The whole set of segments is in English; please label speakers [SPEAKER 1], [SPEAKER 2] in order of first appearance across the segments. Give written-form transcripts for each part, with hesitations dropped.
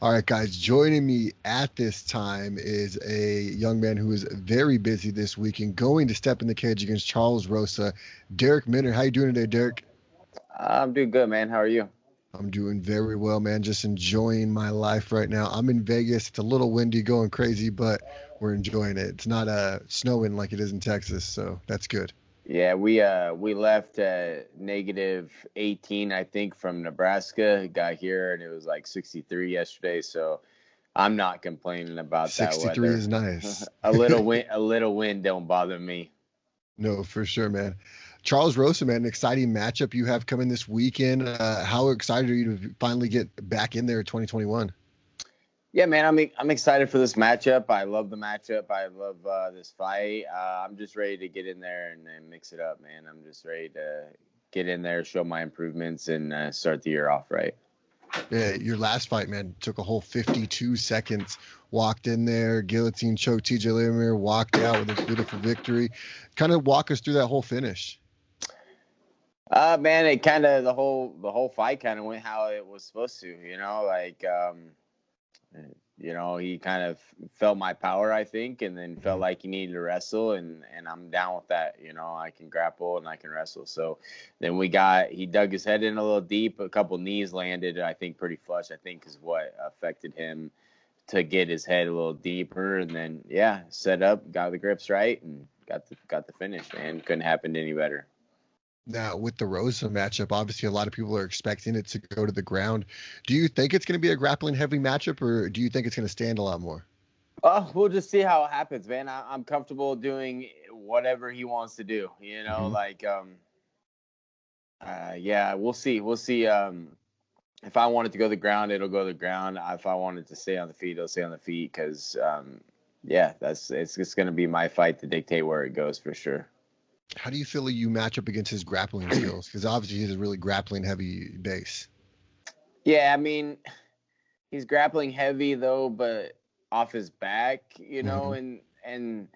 [SPEAKER 1] All right, guys, joining me at this time is a young man who is very busy this week and going to step in the cage against Charles Rosa. Darrick Minner, how you doing today, Darrick?
[SPEAKER 2] I'm doing good, man. How are you?
[SPEAKER 1] I'm doing very well, man. Just enjoying my life right now. I'm in Vegas. It's a little windy, going crazy, but we're enjoying it. It's not snowing like it is in Texas, so that's good.
[SPEAKER 2] Yeah, we left at negative 18, I think, from Nebraska. Got here and it was like 63 yesterday, so I'm not complaining about that
[SPEAKER 1] 63
[SPEAKER 2] weather.
[SPEAKER 1] is nice.
[SPEAKER 2] A little wind don't bother me.
[SPEAKER 1] No, for sure, man. Charles Rosa, man, an exciting matchup you have coming this weekend. How excited are you to finally get back in there in 2021?
[SPEAKER 2] Yeah, man, I'm excited for this matchup. I love the matchup. I love this fight. I'm just ready to get in there and mix it up, man. I'm just ready to get in there, show my improvements, and start the year off right.
[SPEAKER 1] Yeah, your last fight, man, took a whole 52 seconds. Walked in there, guillotine choked TJ Lemire, walked out with a beautiful victory. Kind of walk us through that whole finish.
[SPEAKER 2] Man, it kind of the whole fight kind of went how it was supposed to. He kind of felt my power, I think, and then felt like he needed to wrestle, and I'm down with that. I can grapple and I can wrestle. So then he dug his head in a little deep. A couple knees landed, I think, pretty flush. I think is what affected him to get his head a little deeper, and then set up, got the grips right, and got the finish. Man, couldn't happen any better.
[SPEAKER 1] Now, with the Rosa matchup, obviously a lot of people are expecting it to go to the ground. Do you think it's going to be a grappling heavy matchup, or do you think it's going to stand a lot more?
[SPEAKER 2] We'll just see how it happens, man. I'm comfortable doing whatever he wants to do.
[SPEAKER 1] Hmm.
[SPEAKER 2] Yeah, we'll see. We'll see. If I want it to go to the ground, it'll go to the ground. If I want it to stay on the feet, it'll stay on the feet. Because, it's just going to be my fight to dictate where it goes for sure.
[SPEAKER 1] How do you feel you match up against his grappling skills? Because obviously he's a really grappling heavy base.
[SPEAKER 2] Yeah, I mean, he's grappling heavy though, but off his back,
[SPEAKER 1] Hmm.
[SPEAKER 2] and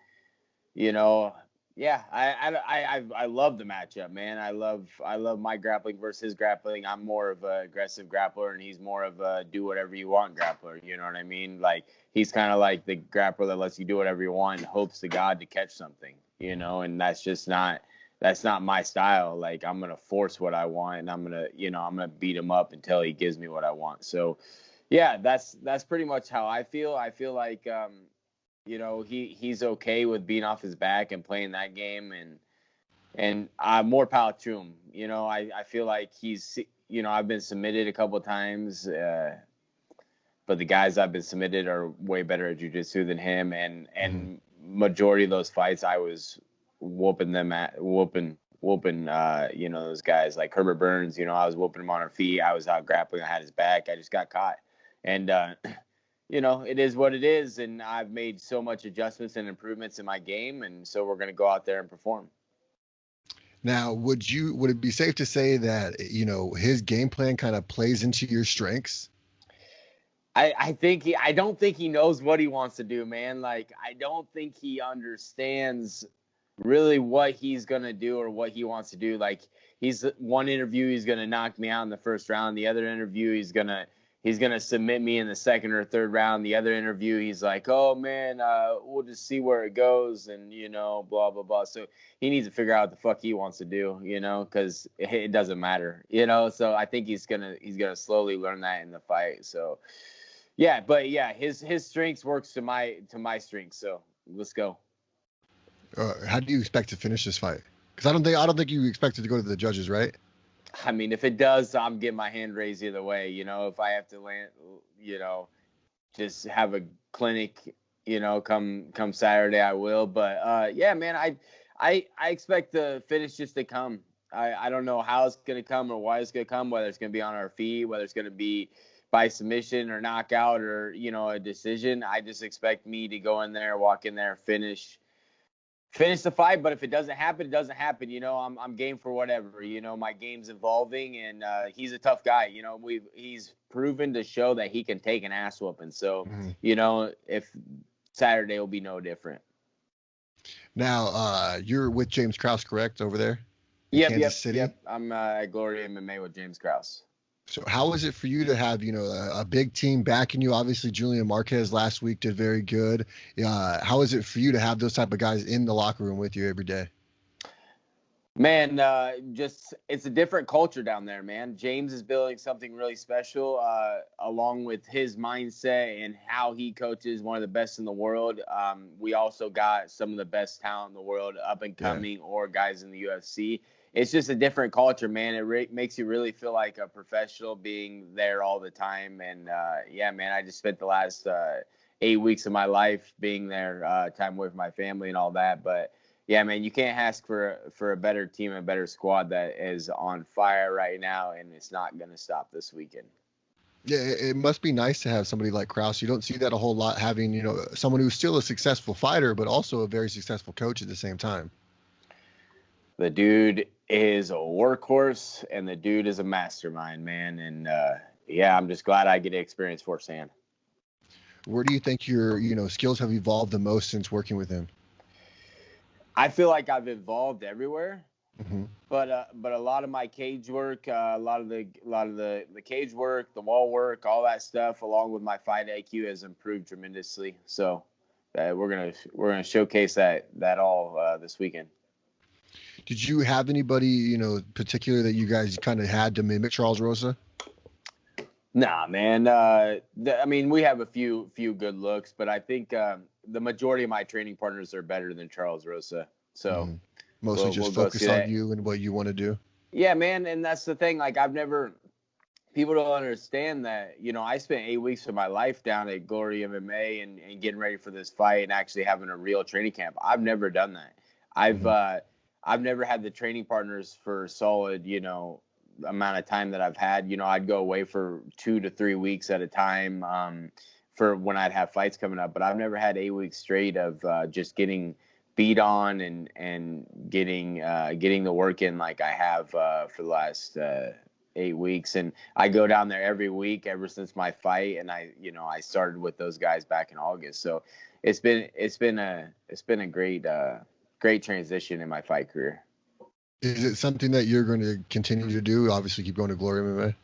[SPEAKER 2] you know, yeah, I love the matchup, man. I love my grappling versus his grappling. I'm more of a aggressive grappler, and he's more of a do whatever you want grappler. You know what I mean? Like he's kind of like the grappler that lets you do whatever you want and hopes to God to catch something. And that's not my style. Like I'm gonna force what I want, and I'm gonna beat him up until he gives me what I want. So yeah, that's pretty much how I feel. I feel like he's okay with being off his back and playing that game, and more power to him. I feel like I've been submitted a couple of times, but the guys I've been submitted are way better at jiu-jitsu than him, and
[SPEAKER 1] Hmm.
[SPEAKER 2] and majority of those fights I was whooping those guys like Herbert Burns. I was whooping him on our feet. I was out grappling. I had his back. I just got caught, and it is what it is, and I've made so much adjustments and improvements in my game, and so we're going to go out there and perform.
[SPEAKER 1] Now, would it be safe to say that his game plan kind of plays into your strengths?
[SPEAKER 2] I don't think he knows what he wants to do, man. Like, I don't think he understands really what he's going to do or what he wants to do. Like, one interview, he's going to knock me out in the first round. The other interview, he's gonna submit me in the second or third round. The other interview, he's like, "Oh man, we'll just see where it goes," and blah blah blah. So he needs to figure out what the fuck he wants to do, because it doesn't matter. So I think he's gonna slowly learn that in the fight. So yeah, but yeah, his strengths works to my strengths. So let's go.
[SPEAKER 1] How do you expect to finish this fight? Because I don't think you expect it to go to the judges, right?
[SPEAKER 2] I mean, if it does, I'm getting my hand raised either way. If I have to land, just have a clinic, come Saturday, I will. But yeah, man, I expect the finish just to come. I don't know how it's gonna come or why it's gonna come. Whether it's gonna be on our feet, whether it's gonna be by submission or knockout or a decision. I just expect me to go in there, walk in there, finish the fight. But if it doesn't happen, it doesn't happen. I'm game for whatever. My game's evolving, and he's a tough guy. He's proven to show that he can take an ass whooping. So
[SPEAKER 1] Mhm.
[SPEAKER 2] if Saturday will be no different.
[SPEAKER 1] Now, you're with James Krause, correct, over there in
[SPEAKER 2] Yep,
[SPEAKER 1] Kansas
[SPEAKER 2] yep,
[SPEAKER 1] City?
[SPEAKER 2] yep. I'm at Glory MMA with James Krause.
[SPEAKER 1] So how is it for you to have, a big team backing you? Obviously, Julian Marquez last week did very good. How is it for you to have those type of guys in the locker room with you every day?
[SPEAKER 2] Man, just it's a different culture down there, man. James is building something really special, along with his mindset and how he coaches, one of the best in the world. We also got some of the best talent in the world, up and
[SPEAKER 1] Yeah.
[SPEAKER 2] coming, or guys in the UFC. It's just a different culture, man. It makes you really feel like a professional being there all the time. And yeah, man, I just spent the last 8 weeks of my life being there, time with my family and all that. But yeah, man, you can't ask for a better team and a better squad that is on fire right now, and it's not going to stop this weekend.
[SPEAKER 1] Yeah, it must be nice to have somebody like Kraus. You don't see that a whole lot, having, someone who's still a successful fighter, but also a very successful coach at the same time.
[SPEAKER 2] The dude is a workhorse, and the dude is a mastermind, man. And yeah, I'm just glad I get to experience firsthand.
[SPEAKER 1] Where do you think your, skills have evolved the most since working with him?
[SPEAKER 2] I feel like I've evolved everywhere,
[SPEAKER 1] Mm-hmm.
[SPEAKER 2] but a lot of my cage work, a lot of the cage work, the wall work, all that stuff, along with my fight IQ, has improved tremendously. So we're gonna showcase that all this weekend.
[SPEAKER 1] Did you have anybody, particular that you guys kind of had to mimic Charles Rosa?
[SPEAKER 2] Nah, man. I mean, we have a few good looks, but I think the majority of my training partners are better than Charles Rosa. So
[SPEAKER 1] Mostly just
[SPEAKER 2] we'll
[SPEAKER 1] focus on you and what you want to do.
[SPEAKER 2] Yeah, man, and that's the thing. Like, people don't understand that. I spent 8 weeks of my life down at Glory MMA and getting ready for this fight and actually having a real training camp. I've never done that. I've never had the training partners for solid, amount of time that I've had. I'd go away for 2 to 3 weeks at a time, for when I'd have fights coming up. But I've never had 8 weeks straight of just getting beat on and getting the work in like I have for the last 8 weeks. And I go down there every week ever since my fight, and I started with those guys back in August. So it's been a great transition in my fight career.
[SPEAKER 1] Is it something that you're going to continue to do? Obviously, keep going to Glory MMA.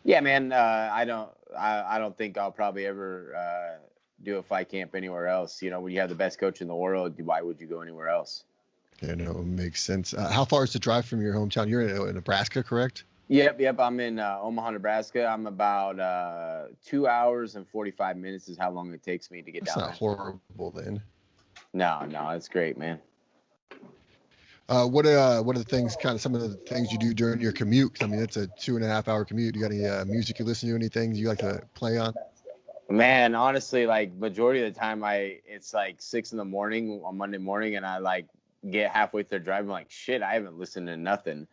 [SPEAKER 2] Yeah, man. I don't think I'll probably ever do a fight camp anywhere else. When you have the best coach in the world, why would you go anywhere else?
[SPEAKER 1] Yeah, no, it makes sense. How far is the drive from your hometown? You're in Nebraska, correct?
[SPEAKER 2] Yep. I'm in Omaha, Nebraska. I'm about 2 hours and 45 minutes is how long it takes me to get
[SPEAKER 1] That's
[SPEAKER 2] down
[SPEAKER 1] not
[SPEAKER 2] there.
[SPEAKER 1] horrible then.
[SPEAKER 2] No, it's great, man.
[SPEAKER 1] What are the things, kind of some of the things you do during your commute? I mean, it's a 2.5 hour commute. You got any music you listen to? Anything you like to play on?
[SPEAKER 2] Man, honestly, like majority of the time, it's like 6 a.m. on Monday morning, and I like get halfway through driving, like shit, I haven't listened to nothing.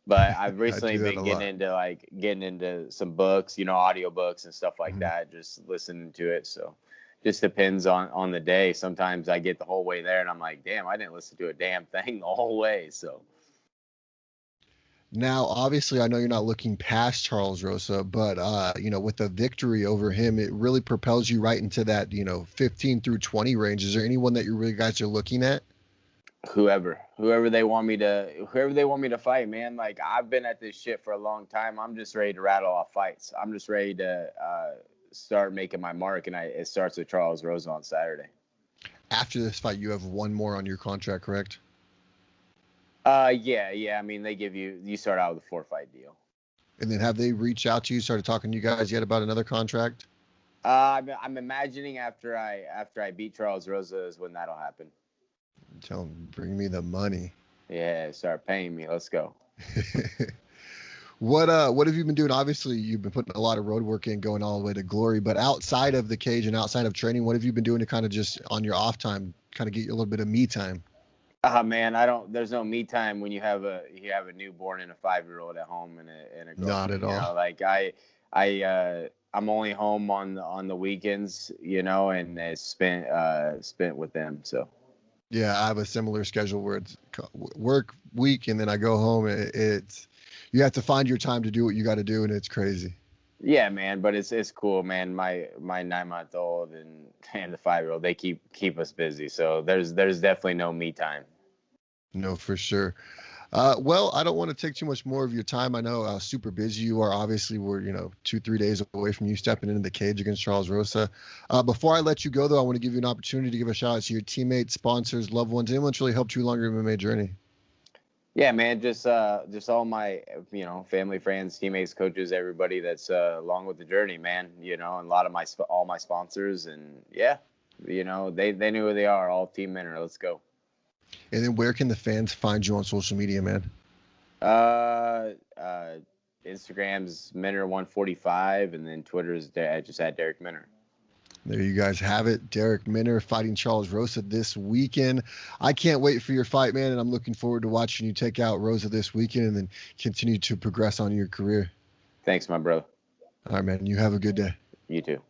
[SPEAKER 2] But I've recently been getting into some books, audio books and stuff like that, just listening to it. So just depends on the day. Sometimes I get the whole way there and I'm like, damn, I didn't listen to a damn thing the whole way. So
[SPEAKER 1] Now, obviously, I know you're not looking past Charles Rosa, but with the victory over him, it really propels you right into that 15 through 20 range. Is there anyone that you really guys are looking at?
[SPEAKER 2] whoever they want me to fight, man. Like, I've been at this shit for a long time. I'm just ready to rattle off fights. I'm just ready to start making my mark, and it starts with Charles Rosa on Saturday.
[SPEAKER 1] After this fight, you have one more on your contract, correct?
[SPEAKER 2] Yeah. I mean, they give you start out with a 4-fight deal.
[SPEAKER 1] And then have they reached out to you, started talking to you guys yet about another contract?
[SPEAKER 2] I'm imagining after I beat Charles Rosa is when that'll happen.
[SPEAKER 1] Tell them, bring me the money.
[SPEAKER 2] Yeah, start paying me. Let's go.
[SPEAKER 1] What have you been doing? Obviously, you've been putting a lot of road work in, going all the way to Glory. But outside of the cage and outside of training, what have you been doing to kind of just on your off time, kind of get you a little bit of me time?
[SPEAKER 2] Man, there's no me time when you have a newborn and a 5-year-old at home and a girlfriend.
[SPEAKER 1] Not at all.
[SPEAKER 2] Like I'm only home on the weekends, and it's spent with them. So.
[SPEAKER 1] Yeah, I have a similar schedule where it's work week and then I go home. It's you have to find your time to do what you got to do, and it's crazy.
[SPEAKER 2] Yeah, man, but it's cool, man. My 9-month-old and the 5-year-old, they keep us busy. So there's definitely no me time.
[SPEAKER 1] No, for sure. Well, I don't want to take too much more of your time. I know how super busy you are. Obviously, we're 2-3 days away from you stepping into the cage against Charles Rosa. Before I let you go, though, I want to give you an opportunity to give a shout out to your teammates, sponsors, loved ones, anyone that's really helped you along your MMA journey.
[SPEAKER 2] Yeah, man, just all my family, friends, teammates, coaches, everybody that's along with the journey, man. And a lot of all my sponsors, and yeah, they knew who they are. All Team Minner. Let's go.
[SPEAKER 1] And then where can the fans find you on social media, man?
[SPEAKER 2] Instagram's Minner145, and then Twitter's just at Darrick Minner.
[SPEAKER 1] There you guys have it. Darrick Minner fighting Charles Rosa this weekend. I can't wait for your fight, man, and I'm looking forward to watching you take out Rosa this weekend and then continue to progress on your career.
[SPEAKER 2] Thanks, my brother.
[SPEAKER 1] All right, man. You have a good day.
[SPEAKER 2] You too.